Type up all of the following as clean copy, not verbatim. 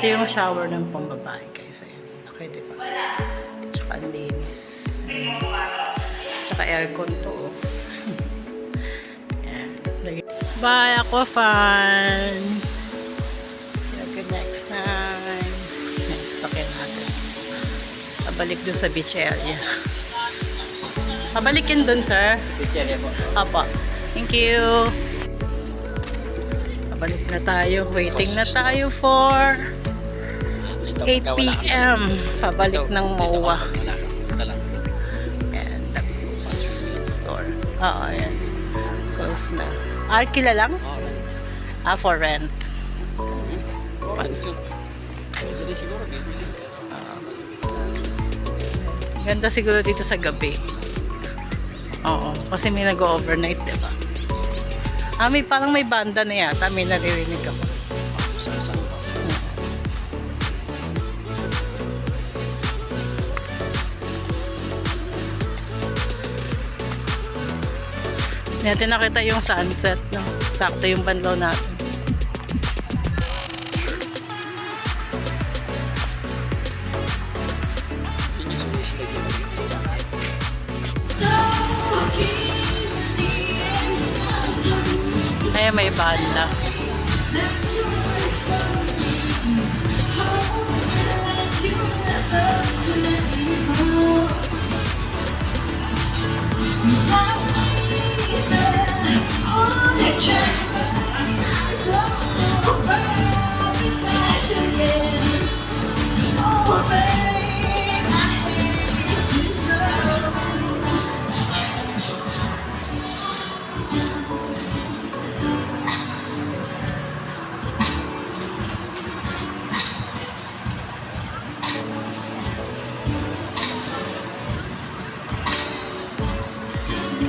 Ito yung shower ng pambabae guys. Ayan. Okay, diba? Tsaka ang linis. Tsaka aircon to. Ayan. Bye, Aqua Fun! See you next time. Sakyan natin. Pabalik dun sa beach area. Pabalikin dun, sir. Beach area po. Opo. Thank you. Pabalik na tayo. Waiting na tayo for 8 p.m. Pabalik ng MOA. And the close store. Oo, ayan. Close na. Arkila lang? For rent. Ganda siguro dito sa gabi. Oo, kasi may nag-overnight, diba? Parang may banda na yata. May naririnig ako. Natin nakita yung sunset, no? Sakto yung banlaw natin. Ay, may banda.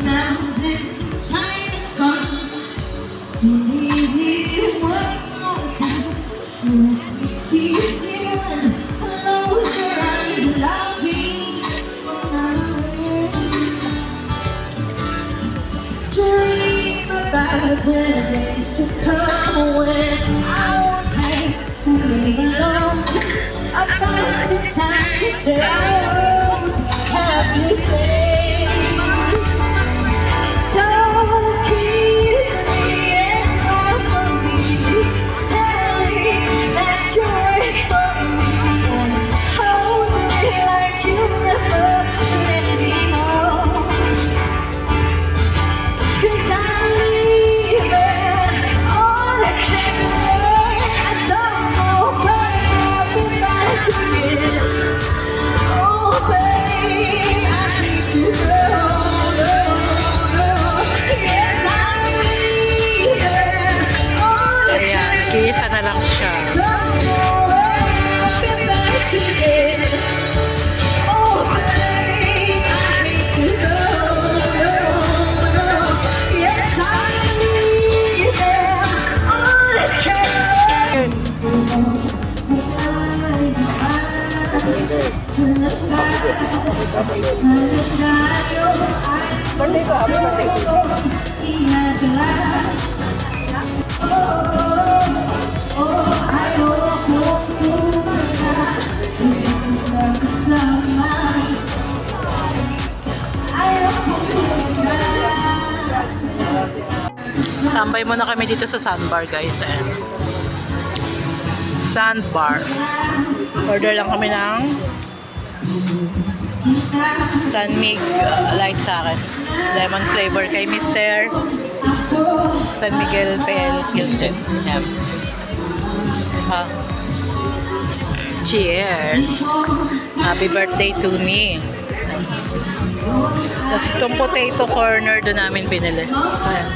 Now the time is gone to leave me one more time. Kiss you and close your eyes, loving dream about the days to come when I won't have to live alone. About the times that I won't have to say. Isa na lang siya. Tambay muna kami dito sa Sandbar guys. Ayan. Sandbar. Order lang kami ng San Mig light sa akin. Lemon flavor kay Mr. San Miguel PL Gilstead. Ayan. Cheers! Happy birthday to me! Tapos itong potato corner doon namin binili. Ayan.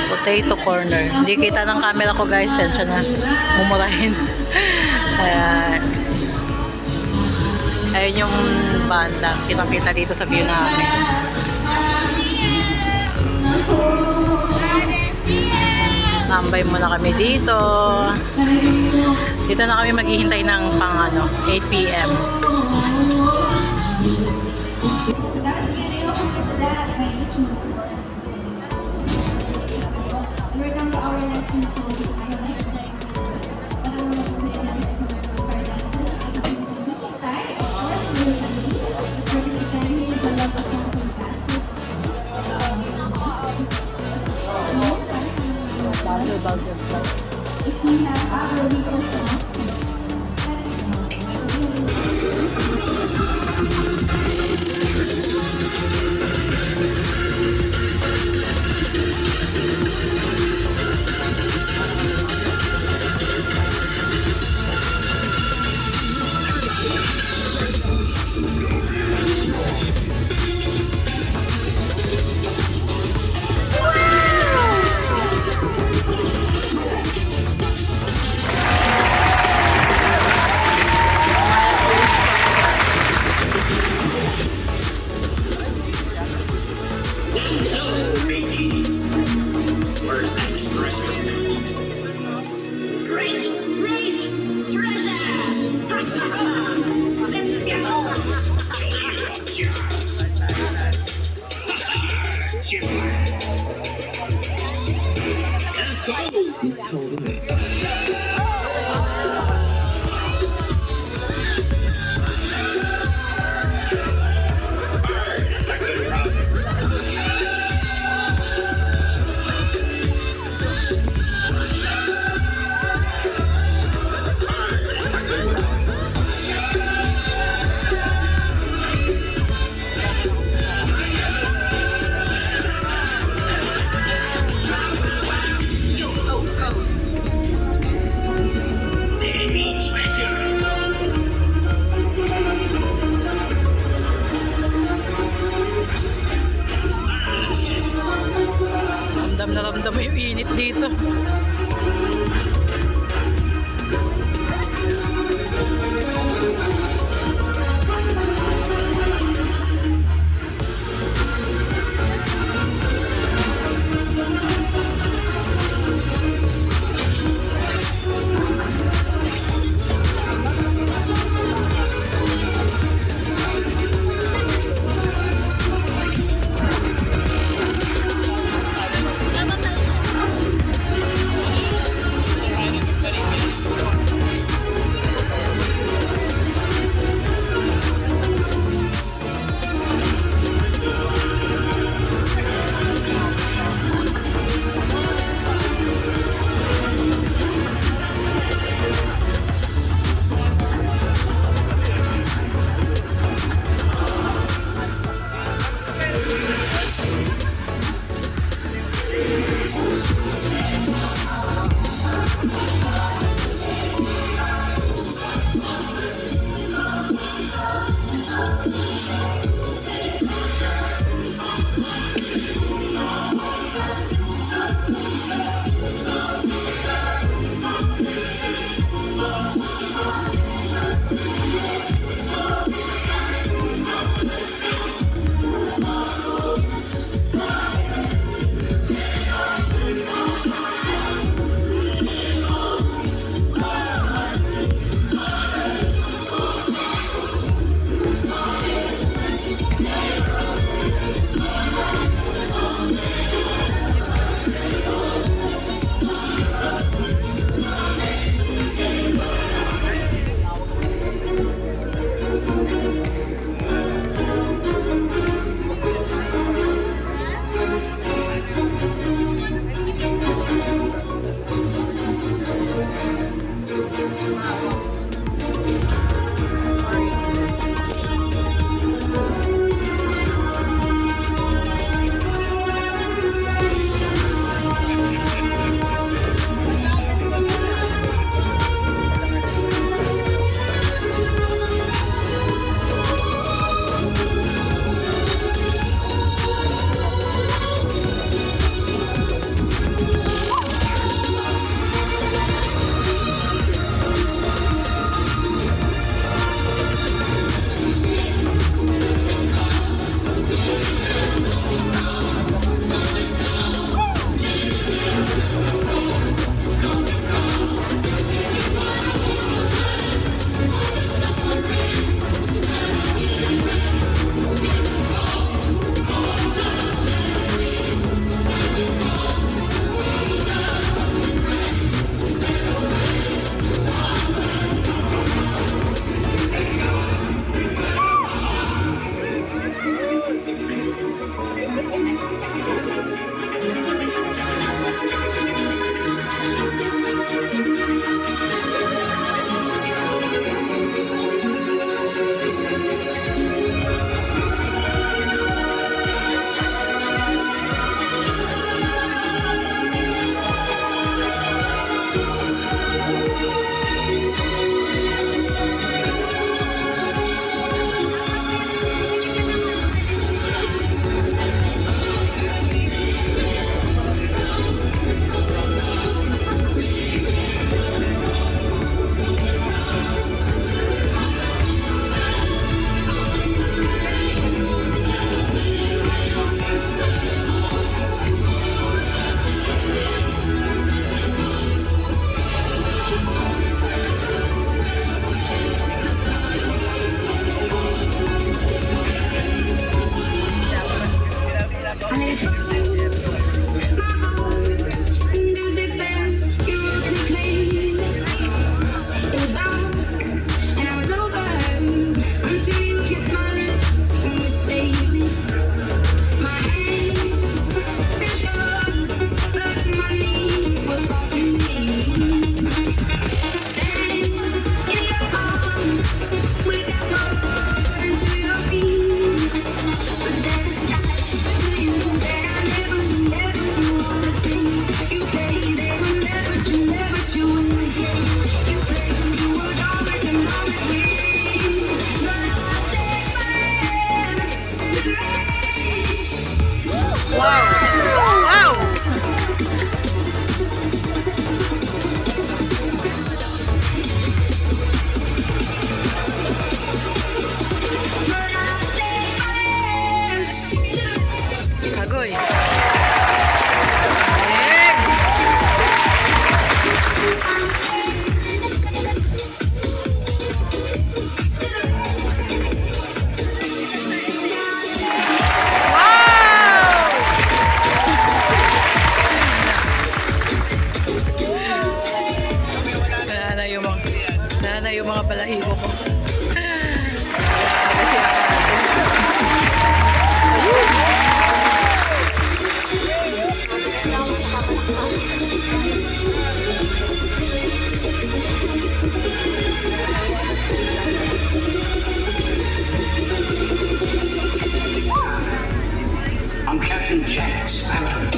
Potato corner. Hindi kita ng camera ko guys. Sensya na. Mumurahin. Ayan. Ayun yung banda. Kitang-kita dito sa view namin. Tambay muna kami dito. Dito na kami maghihintay ng pang 8 p.m. We're down to our last one, so Agoy. Nana yung mga balahibo ko. I'm Captain Jack Sparrow.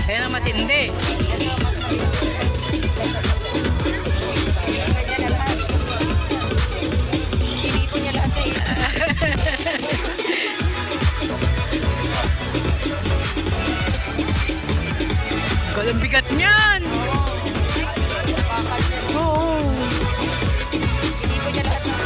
Ayan ang matindi. Sinipon niya lahat eh. Ang bigat niyan! Oo. Sinipon niya lahat ng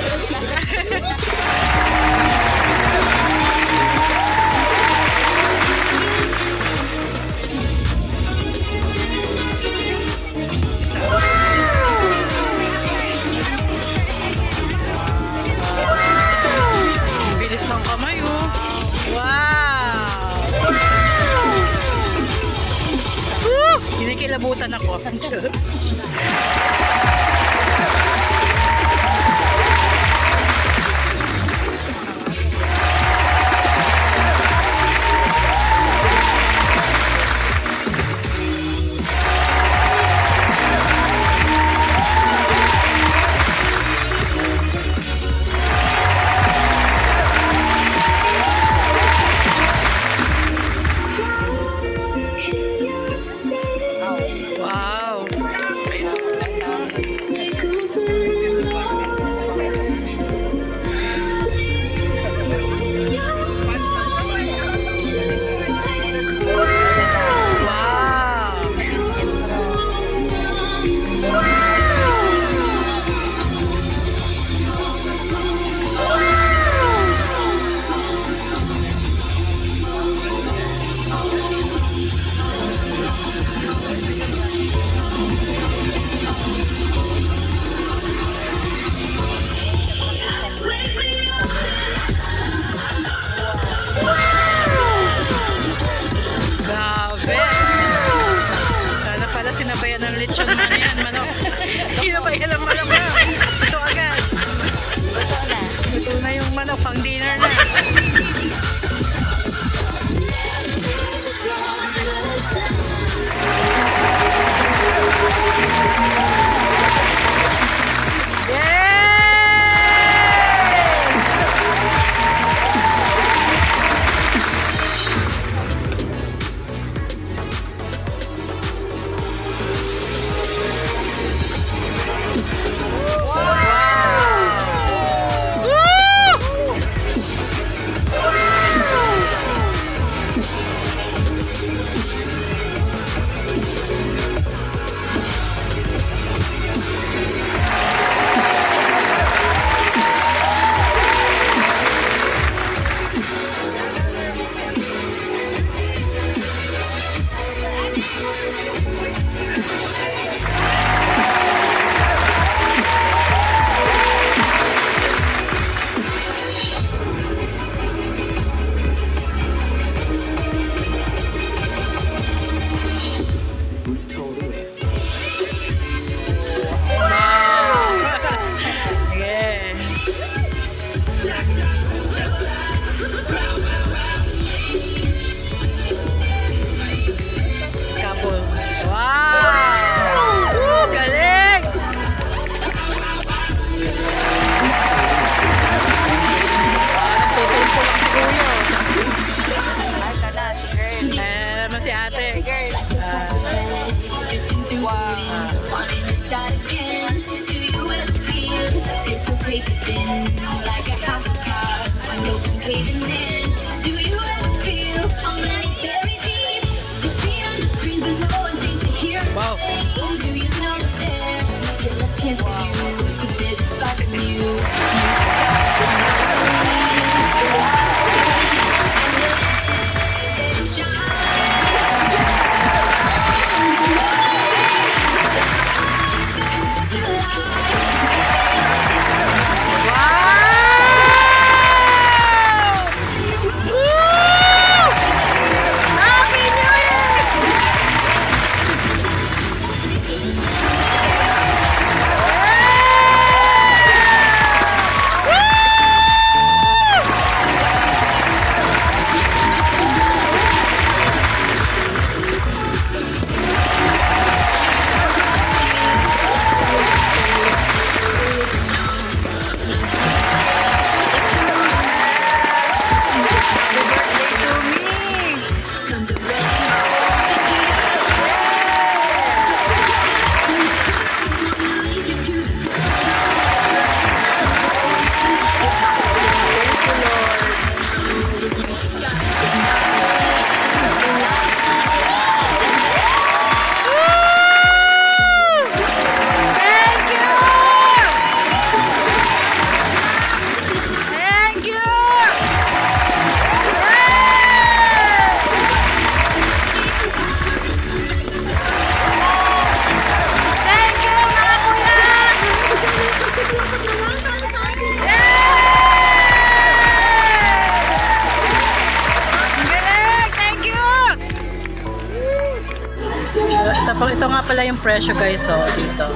pala yung presyo guys, oh, dito.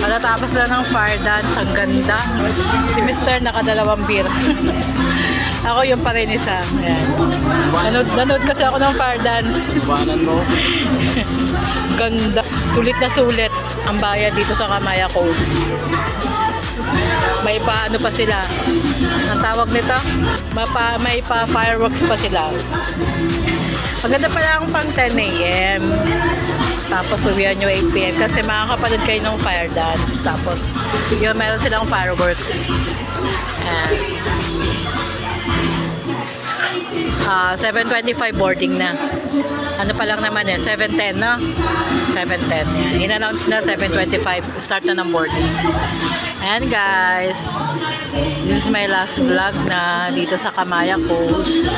Matatapos lang ng fire dance, ang ganda. Si Mr. nakadalawang beer. Ako yung pa rin isa. Ayan. Nanood kasi ako ng fire dance. Iwanan mo. Ganda. Sulit na sulit ang bayad dito sa Kamaya Coast. May pa ano pa sila. Ang tawag nito? May pa fireworks pa sila. Maganda pala ang pang 10 a.m. Tapos uwihan nyo 8 p.m. kasi makakapanood kayo ng fire dance. Tapos yun, meron silang fireworks. Ayan. 7:25 boarding na. Ano pa lang naman eh, 7:10 no? 7:10. Yan. In-announce na 7:25. Start na ng boarding. Ayan guys. This is my last vlog na dito sa Kamaya Coast.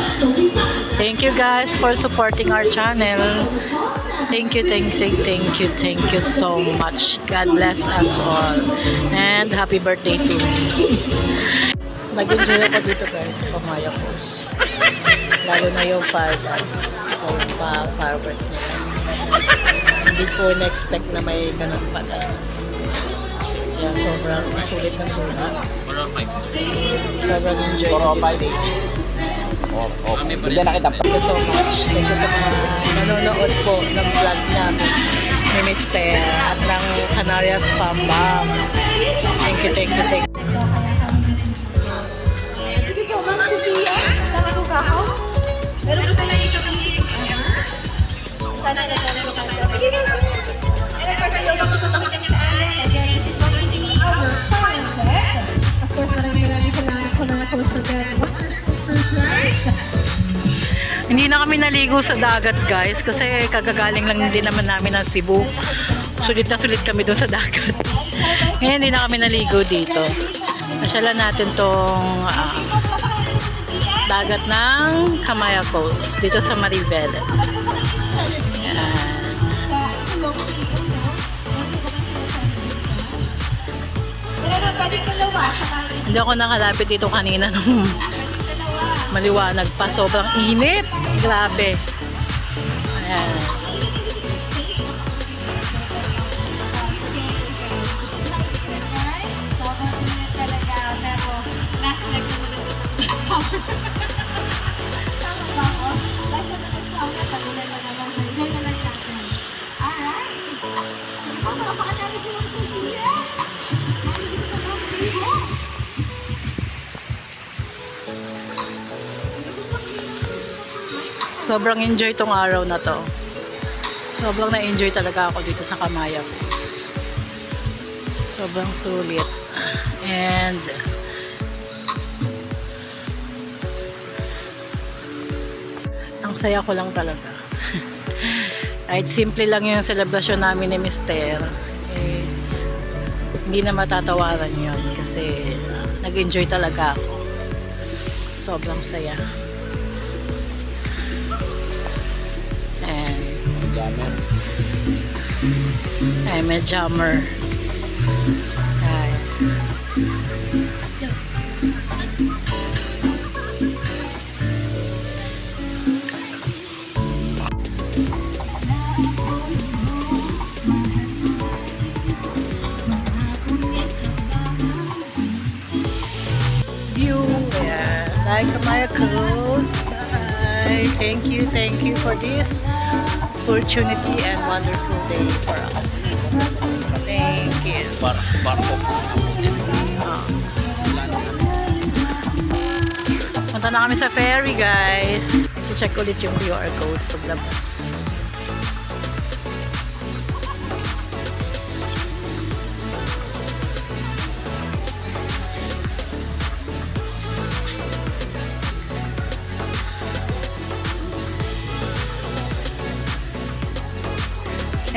Thank you guys for supporting our channel. Thank you so much. God bless us all. And happy birthday to me. Nag-enjoy ako dito guys sa Kamaya Coast. Lalo na yung fire dance o fireworks nila. Hindi ko na-expect na may ganun pala. Yeah, sobrang sulit na sulit. Sobrang enjoy ko this day. Hindi na kita. Thank you so much. Thank you sa mga nanonood po ng vlog namin ni Mr. at ng Canarias Pambam. Thank you. Sige ko, Ma'am Cecilia. Tama ko ka ako? Pero gusto na ito ng sana na ko ka. Sige ka. And of course, ayaw ko sa takitin sa amin. Again, this is going to be our final set. Of course, maraming salamat po na ako sa Hindi na kami naligo sa dagat guys kasi kagagaling lang din naman namin ng Cebu. Sulit na sulit kami doon sa dagat. Ngayon hindi na kami naligo dito. Pasyalan natin tong dagat ng Kamaya Coast dito sa Maribeles. Yan. Hindi ako nakalapit dito kanina nung maliwanag pa. Sobrang init. Grabe. Ayan. Sobrang enjoy tong araw na to. Sobrang na-enjoy talaga ako dito sa Kamaya Coast. Sobrang sulit. And ang saya ko lang talaga. Kahit simple lang yung celebration namin ni Mr. Eh, hindi na matatawaran yun kasi nag-enjoy talaga ako. Sobrang saya. May jammer. Ay. View. Yeah. Like Kamaya Coast. Hi. Thank you for this opportunity and wonderful day for us. Thank you. Barko. Punta na kami sa ferry guys. I-check ulit yung QR code paglabas.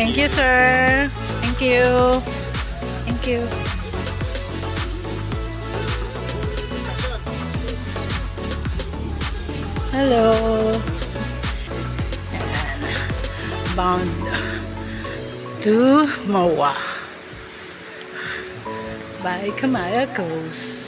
Thank you, sir. Thank you. Thank you. Hello. Ayan. Bound to MOA by Kamaya Coast.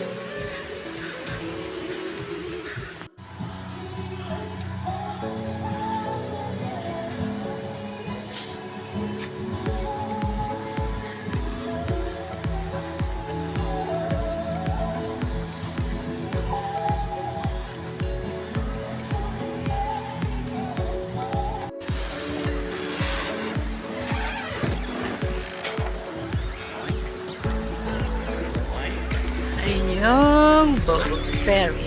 Ayun yung boat ferry.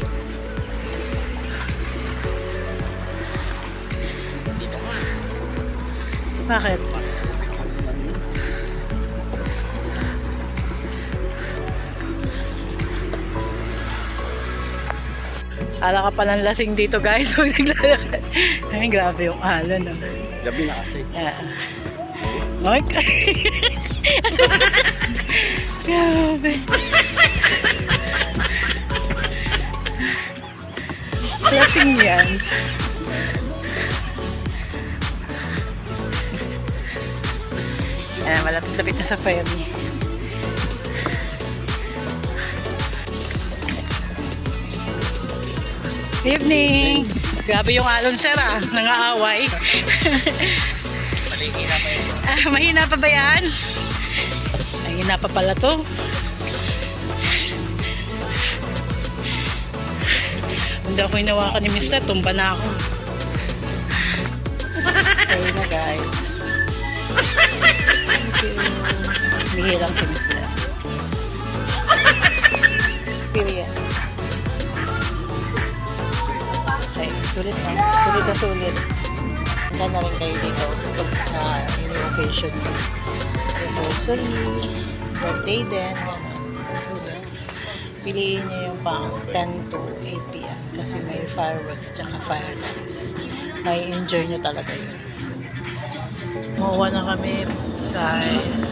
Dito nga. Bakit? Ala ka palang lasing dito guys. Huwag naglalakad. Ay, grabe yung alon. No? Gabi na kasi. Yeah. Okay. Grabe. Lasing yan. Ayan, malapit-lapit na sa ferry. Evening! Grabe yung alon sir ah, nangaaway. Mahina pa yun. Mahina pa ba yan? Mahina pa pala to. Hindi ako hinawakan ni Mr. Tumba na ako. Okay na guys. Thank you. Bihirang si Mr. Experience. Okay, sulit na. Sulit na sulit. Handa na rin kayo dito pag yung location nyo. Anniversary, birthday din, sulit. Piliin nyo yung pang 10 to 8 p.m. kasi may fireworks tsaka fireworks. May enjoy nyo talaga yun. Mawa na kami, guys.